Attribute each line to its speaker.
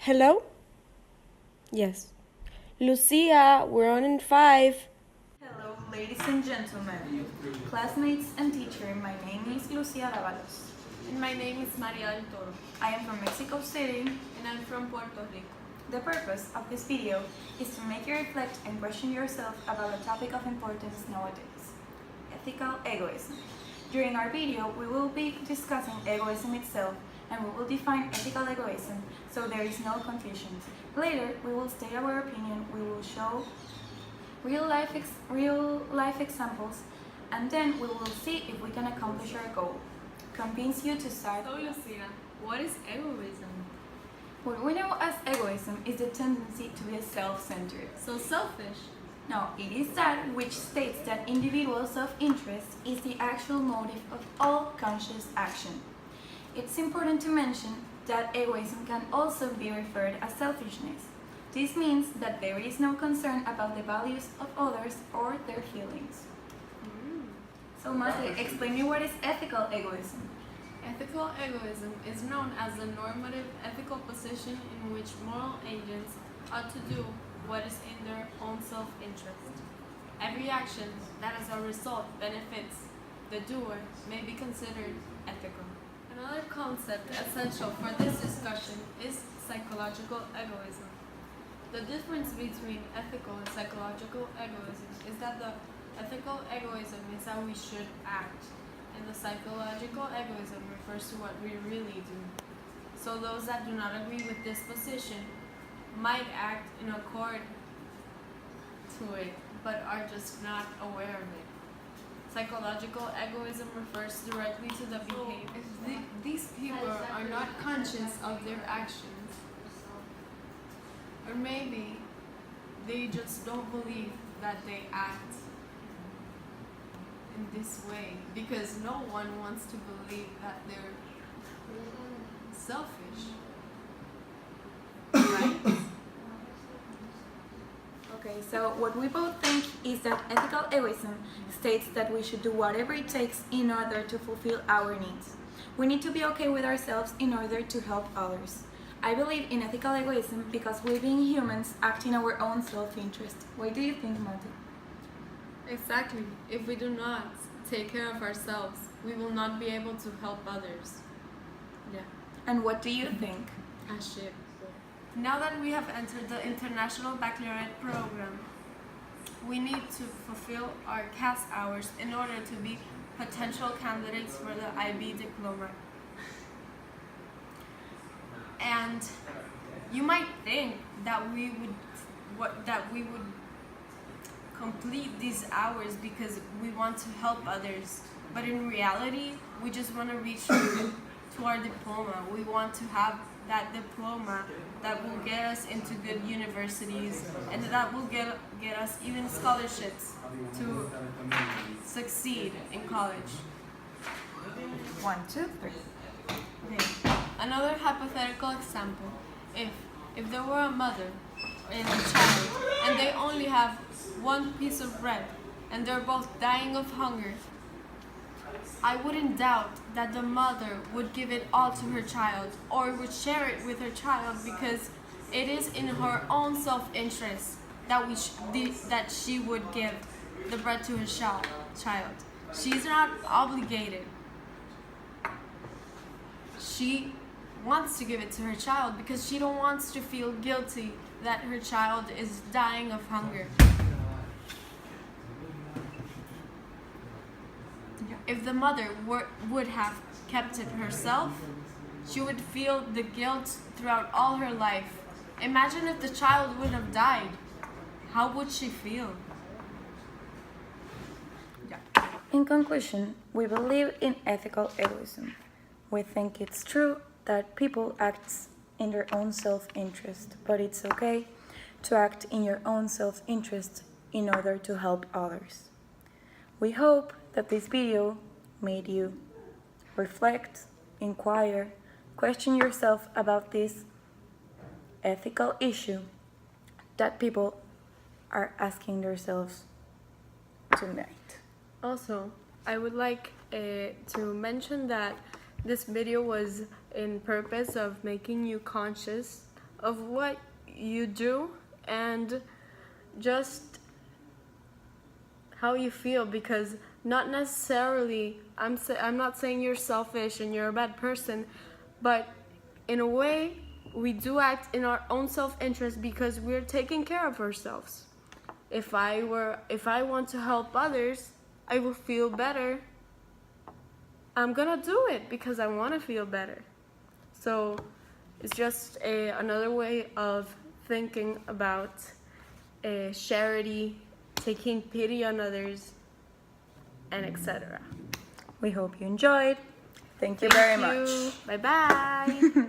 Speaker 1: Hello? Yes. Lucia, we're on in 5.
Speaker 2: Hello, ladies and gentlemen, classmates and teacher. My name is Lucia Davalos.
Speaker 3: And my name is Maria del Toro.
Speaker 2: I am from Mexico City.
Speaker 3: And I'm from Puerto Rico.
Speaker 2: The purpose of this video is to make you reflect and question yourself about a topic of importance nowadays: ethical egoism. During our video, we will be discussing egoism itself, and we will define ethical egoism so there is no confusion. Later, we will state our opinion, we will show real life examples, and then we will see if we can accomplish our goal. Convince you to side.
Speaker 3: So Lucia, what is egoism?
Speaker 2: What we know as egoism is the tendency to be self-centered.
Speaker 3: So selfish.
Speaker 2: No, it is that which states that individual self-interest is the actual motive of all conscious action. It's important to mention that egoism can also be referred as selfishness. This means that there is no concern about the values of others or their feelings. So Marty, explain me what is ethical egoism.
Speaker 3: Ethical egoism is known as the normative ethical position in which moral agents ought to do what is in their own self-interest. Every action that as a result benefits the doer may be considered ethical. Another concept essential for this discussion is psychological egoism. The difference between ethical and psychological egoism is that the ethical egoism is how we should act, and the psychological egoism refers to what we really do. So those that do not agree with this position might act in accord to it, but are just not aware of it. Psychological egoism refers directly to the behavior. If these people are not conscious of their actions, or maybe they just don't believe that they act in this way, because no one wants to believe that they're selfish, right?
Speaker 2: Okay, so what we both think is that ethical egoism states that we should do whatever it takes in order to fulfill our needs. We need to be okay with ourselves in order to help others. I believe in ethical egoism because we being humans act in our own self-interest. What do you think, Marty?
Speaker 3: Exactly. If we do not take care of ourselves, we will not be able to help others. Yeah.
Speaker 2: And what do you think?
Speaker 3: Shit. Now that we have entered the International Baccalaureate program, we need to fulfill our CAS hours in order to be potential candidates for the IB diploma. And you might think that we would complete these hours because we want to help others, but in reality, we just want to reach to our diploma. We want to have that diploma that will get us into good universities, and that will get us even scholarships to succeed in college.
Speaker 2: 1, 2, 3.
Speaker 3: Okay. Another hypothetical example: if there were a mother and a child, and they only have one piece of bread, and they're both dying of hunger, I wouldn't doubt that the mother would give it all to her child, or would share it with her child, because it is in her own self-interest that she would give the bread to her child. She's not obligated. She wants to give it to her child because she don't wants to feel guilty that her child is dying of hunger. If the mother would have kept it herself, she would feel the guilt throughout all her life. Imagine if the child would have died. How would she feel?
Speaker 2: In conclusion, we believe in ethical egoism. We think it's true that people act in their own self-interest, but it's okay to act in your own self-interest in order to help others. We hope that this video made you reflect, inquire, question yourself about this ethical issue that people are asking themselves tonight.
Speaker 3: Also, I would like to mention that this video was in purpose of making you conscious of what you do and just how you feel, because not necessarily I'm not saying you're selfish and you're a bad person, but in a way we do act in our own self-interest because we're taking care of ourselves. If I want to help others, I will feel better. I'm gonna do it because I want to feel better. So it's just another way of thinking about charity, taking pity on others, and etc.
Speaker 2: We hope you enjoyed. Thank you very much.
Speaker 3: Bye bye.